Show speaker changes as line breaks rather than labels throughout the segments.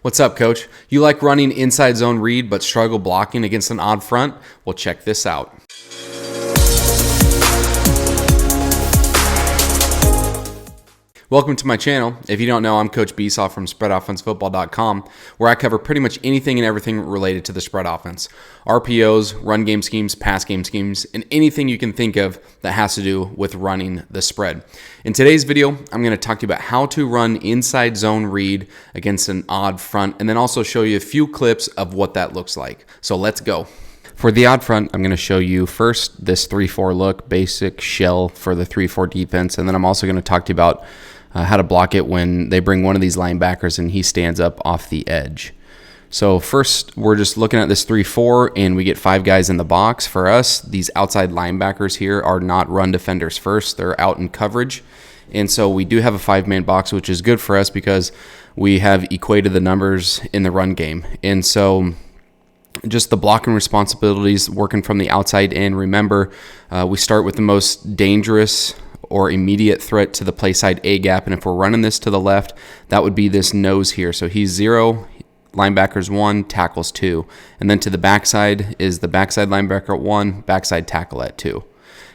What's up, coach? You like running inside zone read but struggle blocking against an odd front? Well, check this out. Welcome to my channel. If you don't know, I'm Coach Besaw from SpreadOffenseFootball.com, where I cover pretty much anything and everything related to the spread offense. RPOs, run game schemes, pass game schemes, and anything you can think of that has to do with running the spread. In today's video, I'm going to talk to you about how to run inside zone read against an odd front, and then also show you a few clips of what that looks like. So let's go. For the odd front, I'm going to show you first this 3-4 look, basic shell for the 3-4 defense, and then I'm also going to talk to you about how to block it when they bring one of these linebackers and he stands up off the edge. So first, we're just looking at this 3-4, and we get 5 guys in the box. For us, these outside linebackers here are not run defenders first. They're out in coverage. And so we do have a 5-man box, which is good for us because we have equated the numbers in the run game. And so just the blocking responsibilities working from the outside in. Remember, we start with the most dangerous or immediate threat to the play side A gap. And if we're running this to the left, that would be this nose here. So he's 0, linebackers 1, tackles 2. And then to the backside is the backside linebacker at 1, backside tackle at 2.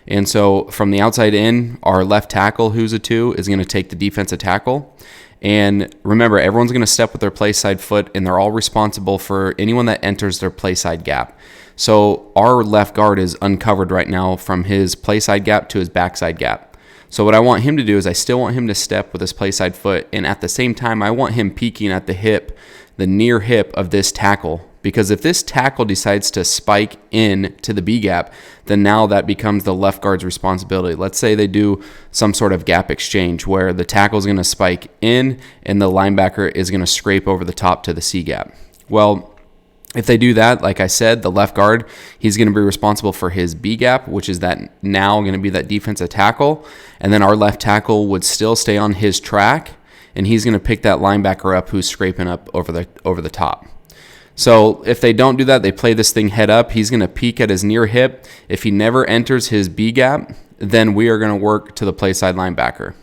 And so from the outside in, our left tackle, who's a 2, is going to take the defensive tackle. And remember, everyone's going to step with their play side foot, and they're all responsible for anyone that enters their play side gap. So our left guard is uncovered right now from his play side gap to his backside gap. So what I want him to do is I still want him to step with his play side foot, and at the same time, I want him peeking at the hip, the near hip of this tackle. Because if this tackle decides to spike in to the B gap, then now that becomes the left guard's responsibility. Let's say they do some sort of gap exchange where the tackle is going to spike in and the linebacker is going to scrape over the top to the C gap. Well, if they do that, like I said, the left guard, he's going to be responsible for his B gap, which is that now going to be that defensive tackle. And then our left tackle would still stay on his track, and he's going to pick that linebacker up who's scraping up over the top. So if they don't do that, they play this thing head up. He's going to peek at his near hip. If he never enters his B gap, then we are going to work to the play side linebacker.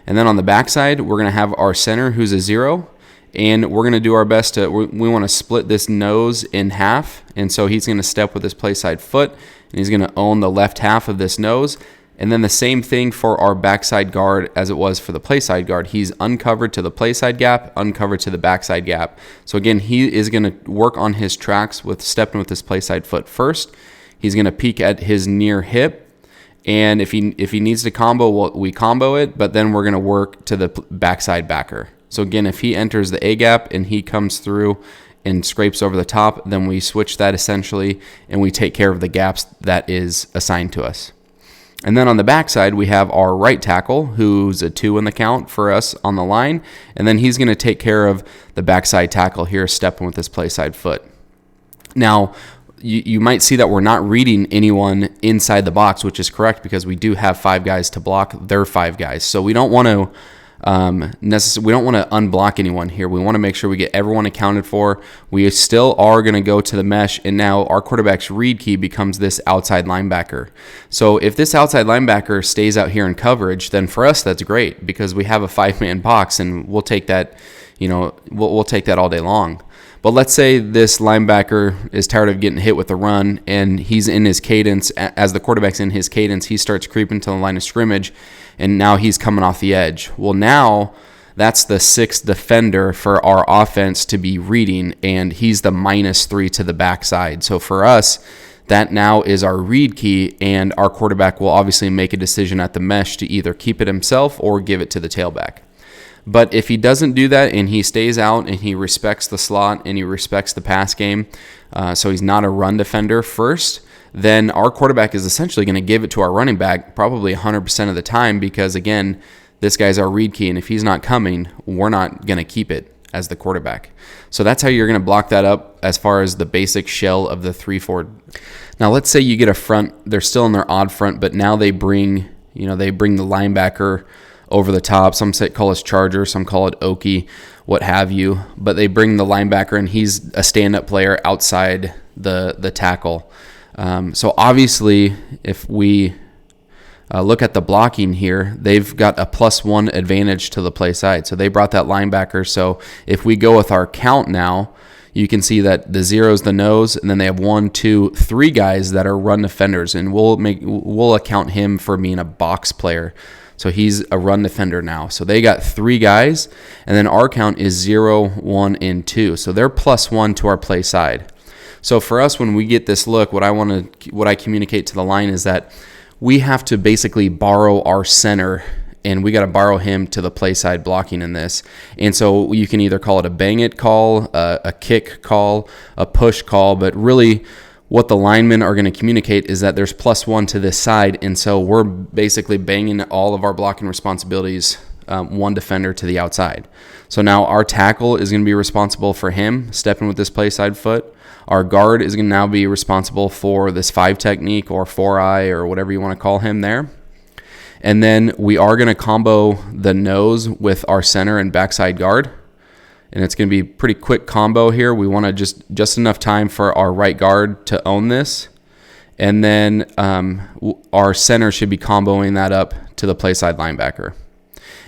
And then on the backside, we're going to have our center who's a 0. And we're going to do our best to, we want to split this nose in half. And so he's going to step with his play side foot, and he's going to own the left half of this nose. And then the same thing for our backside guard as it was for the play side guard. He's uncovered to the play side gap, uncovered to the backside gap. So again, he is going to work on his tracks with stepping with his play side foot first. He's going to peek at his near hip. And if he needs to combo, we combo it, but then we're going to work to the backside backer. So again, if he enters the A gap and he comes through and scrapes over the top, then we switch that essentially, and we take care of the gaps that is assigned to us. And then on the backside, we have our right tackle, who's a 2 in the count for us on the line, and then he's going to take care of the backside tackle here, stepping with his play side foot. Now, you might see that we're not reading anyone inside the box, which is correct because we do have 5 guys to block their 5 guys. So we don't want to we don't want to unblock anyone here. We want to make sure we get everyone accounted for. We still are going to go to the mesh, and now our quarterback's read key becomes this outside linebacker. So if this outside linebacker stays out here in coverage, then for us that's great because we have a 5-man box, and we'll take that, we'll take that all day long. But let's say this linebacker is tired of getting hit with the run, and he's in his cadence. As the quarterback's in his cadence, he starts creeping to the line of scrimmage, and now he's coming off the edge. Well, now that's the 6th defender for our offense to be reading, and he's the -3 to the backside. So for us, that now is our read key, and our quarterback will obviously make a decision at the mesh to either keep it himself or give it to the tailback. But if he doesn't do that and he stays out and he respects the slot and he respects the pass game, so he's not a run defender first, then our quarterback is essentially going to give it to our running back probably 100% of the time because, again, this guy's our read key, and if he's not coming, we're not going to keep it as the quarterback. So that's how you're going to block that up as far as the basic shell of the 3-4. Now, let's say you get a front. They're still in their odd front, but now they bring the linebacker over the top. Some call us Charger, some call it Okie, what have you. But they bring the linebacker, and he's a stand-up player outside the tackle. So obviously, if we look at the blocking here. They've got a +1 advantage to the play side. So they brought that linebacker. So if we go with our count now, you can see that the 0 is the nose, and then they have 1, 2, 3 guys that are run defenders, and we'll account him for being a box player. So he's a run defender now. So they got 3 guys, and then our count is 0, 1, and 2. So they're +1 to our play side. So for us, when we get this look, what I communicate to the line is that we have to basically borrow our center, and we got to borrow him to the play side blocking in this. And so you can either call it a bang it call, a kick call, a push call, but really what the linemen are going to communicate is that there's +1 to this side, and so we're basically banging all of our blocking responsibilities one defender to the outside. So now our tackle is going to be responsible for him stepping with this play side foot. Our guard is going to now be responsible for this 5 technique or 4-eye or whatever you want to call him there. And then we are going to combo the nose with our center and backside guard. And it's going to be a pretty quick combo here. We want to just enough time for our right guard to own this. And then our center should be comboing that up to the play side linebacker.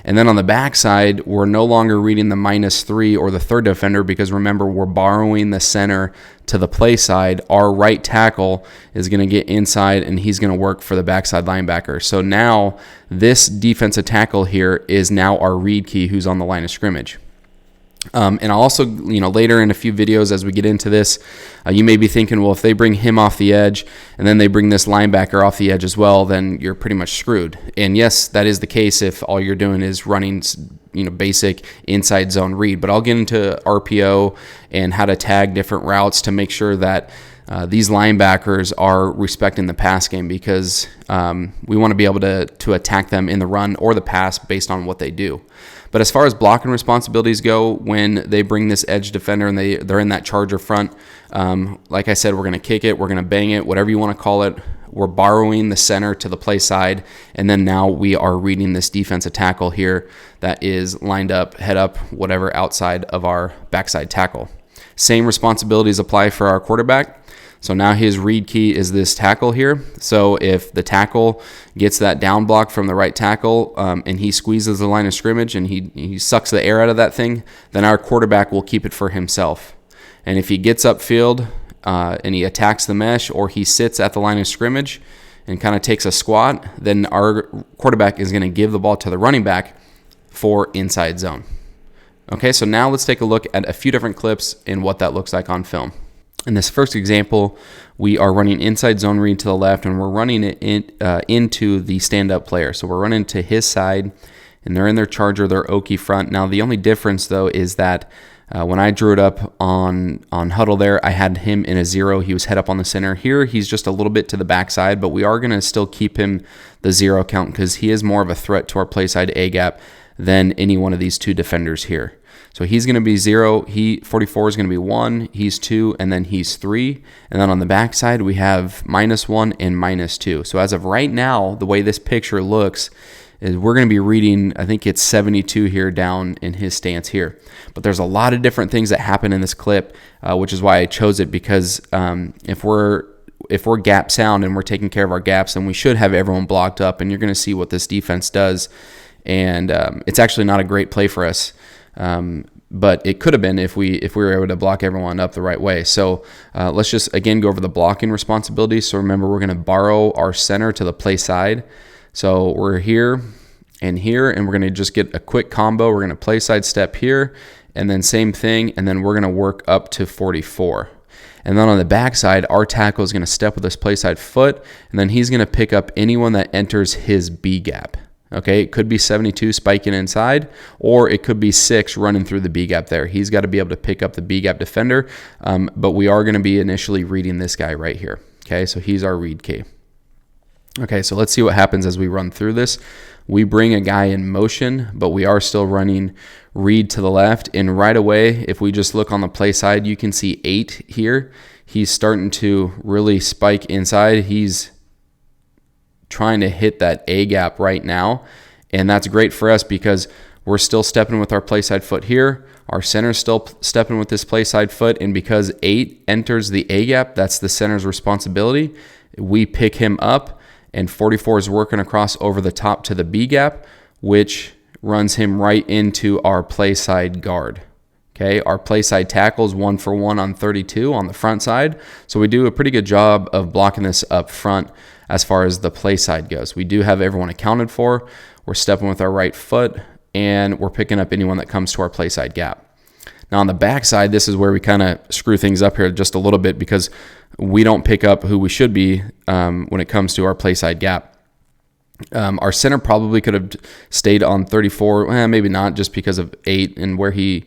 And then on the backside, we're no longer reading the -3 or the third defender because remember, we're borrowing the center to the play side. Our right tackle is going to get inside and he's going to work for the backside linebacker. So now this defensive tackle here is now our read key who's on the line of scrimmage. And I'll also, later in a few videos as we get into this, you may be thinking, well, if they bring him off the edge and then they bring this linebacker off the edge as well, then you're pretty much screwed. And yes, that is the case if all you're doing is running, basic inside zone read. But I'll get into RPO and how to tag different routes to make sure that these linebackers are respecting the pass game because we want to be able to attack them in the run or the pass based on what they do. But as far as blocking responsibilities go, when they bring this edge defender and they're in that charger front, like I said, we're going to kick it, we're going to bang it, whatever you want to call it. We're borrowing the center to the play side, and then now we are reading this defensive tackle here that is lined up, head up, whatever, outside of our backside tackle. Same responsibilities apply for our quarterback. So now his read key is this tackle here. So if the tackle gets that down block from the right tackle and he squeezes the line of scrimmage and he sucks the air out of that thing, then our quarterback will keep it for himself. And if he gets upfield and he attacks the mesh or he sits at the line of scrimmage and kind of takes a squat, then our quarterback is going to give the ball to the running back for inside zone. Okay, so now let's take a look at a few different clips and what that looks like on film. In this first example, we are running inside zone read to the left, and we're running it into the stand-up player. So we're running to his side, and they're in their charger, their Oki front. Now, the only difference, though, is that when I drew it up on huddle there, I had him in a 0. He was head up on the center. Here, he's just a little bit to the backside, but we are going to still keep him the 0 count because he is more of a threat to our play side A-gap than any one of these 2 defenders here. So he's going to be 0, 44 is going to be 1, he's 2, and then he's 3. And then on the backside, we have -1 and -2. So as of right now, the way this picture looks is we're going to be reading, I think it's 72 here down in his stance here. But there's a lot of different things that happen in this clip, which is why I chose it, because if we're gap sound and we're taking care of our gaps, then we should have everyone blocked up, and you're going to see what this defense does. And it's actually not a great play for us. But it could have been if we were able to block everyone up the right way. So let's just, again, go over the blocking responsibilities. So remember, we're going to borrow our center to the play side. So we're here, and we're going to just get a quick combo. We're going to play side step here, and then same thing, and then we're going to work up to 44. And then on the backside, our tackle is going to step with his play side foot, and then he's going to pick up anyone that enters his B gap. Okay, it could be 72 spiking inside, or it could be 6 running through the B gap there. He's got to be able to pick up the B gap defender, but we are going to be initially reading this guy right here. Okay, so he's our read key. Okay, so let's see what happens as we run through this. We bring a guy in motion, but we are still running read to the left. And right away, if we just look on the play side, you can see 8 here. He's starting to really spike inside. He's trying to hit that A gap right now, and that's great for us because we're still stepping with our play side foot here. Our center's still stepping with this play side foot, and because 8 enters the A gap, that's the center's responsibility. We pick him up, and 44 is working across over the top to the B gap, which runs him right into our play side guard. Okay, our play side tackle is 1-for-1 on 32 on the front side. So we do a pretty good job of blocking this up front as far as the play side goes. We do have everyone accounted for. We're stepping with our right foot, and we're picking up anyone that comes to our play side gap. Now on the back side, this is where we kind of screw things up here just a little bit because we don't pick up who we should be when it comes to our play side gap. Our center probably could have stayed on 34, maybe not, just because of 8 and where he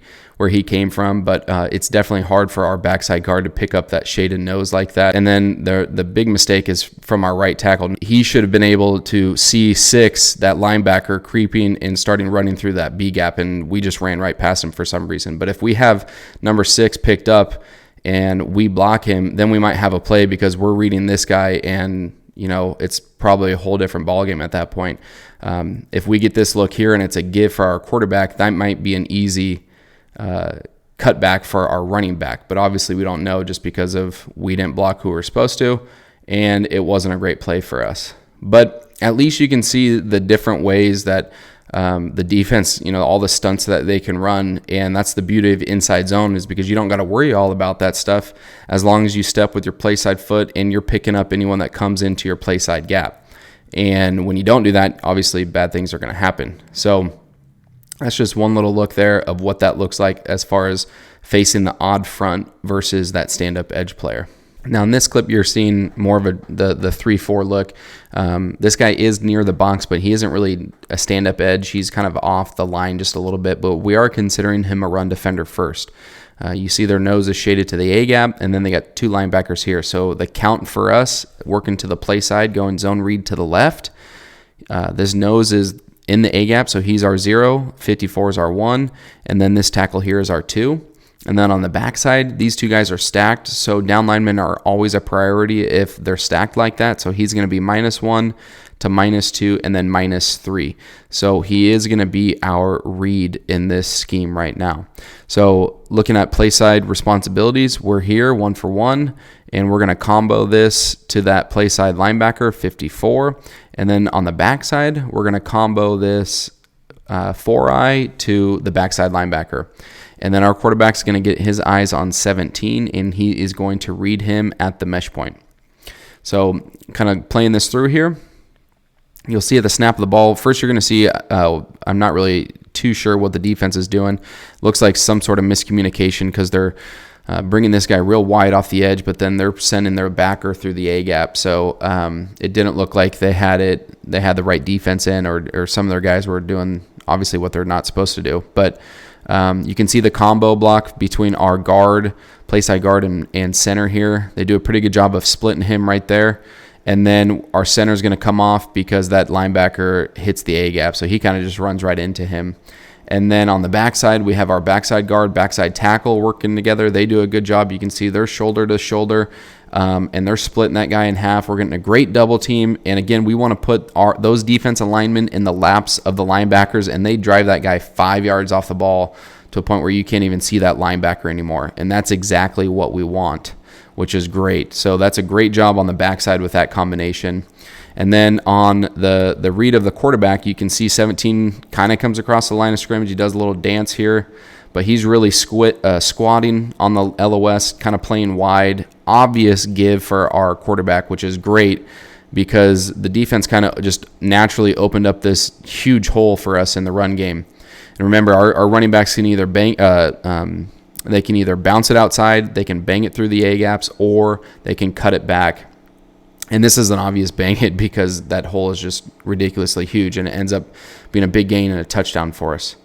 came from. But it's definitely hard for our backside guard to pick up that shaded nose like that. And then the big mistake is from our right tackle. He should have been able to see 6, that linebacker, creeping and starting running through that B gap, and we just ran right past him for some reason. But if we have number 6 picked up and we block him, then we might have a play because we're reading this guy, and it's probably a whole different ballgame at that point. If we get this look here and it's a give for our quarterback, that might be an easy cutback for our running back. But obviously we don't know just because of we didn't block who we were supposed to, and it wasn't a great play for us. But at least you can see the different ways that the defense, all the stunts that they can run. And that's the beauty of inside zone, is because you don't got to worry all about that stuff as long as you step with your play side foot and you're picking up anyone that comes into your play side gap. And when you don't do that, obviously bad things are going to happen. So that's just one little look there of what that looks like as far as facing the odd front versus that stand-up edge player. Now in this clip, you're seeing more of the 3-4 look. This guy is near the box, but he isn't really a stand-up edge. He's kind of off the line just a little bit, but we are considering him a run defender first. You see their nose is shaded to the A gap, and then they got 2 linebackers here. So the count for us, working to the play side, going zone read to the left. This nose is in the A gap, so he's our 0. 54 is our 1, and then this tackle here is our 2. And then on the backside, these 2 guys are stacked, so down linemen are always a priority if they're stacked like that. So he's going to be -1 to -2 and then -3. So he is going to be our read in this scheme right now. So looking at play side responsibilities, we're here 1-for-1, and we're going to combo this to that play side linebacker, 54. And then on the backside, we're going to combo this 4-eye to the backside linebacker. And then our quarterback's going to get his eyes on 17, and he is going to read him at the mesh point. So kind of playing this through here, you'll see at the snap of the ball, first you're going to see, I'm not really too sure what the defense is doing. Looks like some sort of miscommunication because they're bringing this guy real wide off the edge, but then they're sending their backer through the A gap. So it didn't look like they had the right defense in, or some of their guys were doing obviously what they're not supposed to do. But you can see the combo block between our guard, play side guard, and center here. They do a pretty good job of splitting him right there. And then our center is going to come off because that linebacker hits the A gap. So he kind of just runs right into him. And then on the backside, we have our backside guard, backside tackle working together. They do a good job. You can see they're shoulder to shoulder, and they're splitting that guy in half. We're getting a great double team. And again, we want to put those defensive linemen in the laps of the linebackers, and they drive that guy 5 yards off the ball to a point where you can't even see that linebacker anymore. And that's exactly what we want, which is great. So that's a great job on the backside with that combination. And then on the read of the quarterback, you can see 17 kind of comes across the line of scrimmage. He does a little dance here, but he's really squatting on the LOS, kind of playing wide. Obvious give for our quarterback, which is great because the defense kind of just naturally opened up this huge hole for us in the run game. And remember, our running backs can either they can either bounce it outside, they can bang it through the A gaps, or they can cut it back. And this is an obvious bang it because that hole is just ridiculously huge, and it ends up being a big gain and a touchdown for us.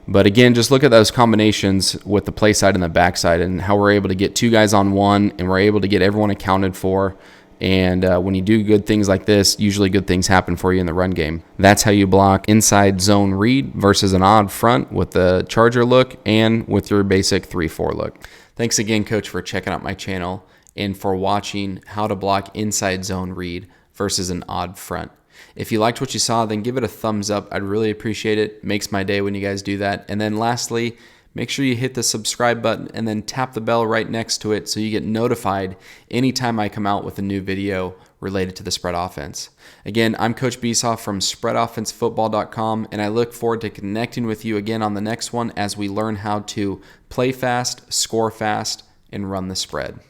But again, just look at those combinations with the play side and the back side and how we're able to get 2 guys on 1, and we're able to get everyone accounted for. And when you do good things like this, usually good things happen for you in the run game. That's how you block inside zone read versus an odd front with the Charger look and with your basic 3-4 look. Thanks again, Coach, for checking out my channel and for watching how to block inside zone read versus an odd front. If you liked what you saw, then give it a thumbs up. I'd really appreciate it. Makes my day when you guys do that. And then lastly, Make sure you hit the subscribe button and then tap the bell right next to it so you get notified anytime I come out with a new video related to the spread offense. Again, I'm Coach Besaw from SpreadOffenseFootball.com, and I look forward to connecting with you again on the next one as we learn how to play fast, score fast, and run the spread.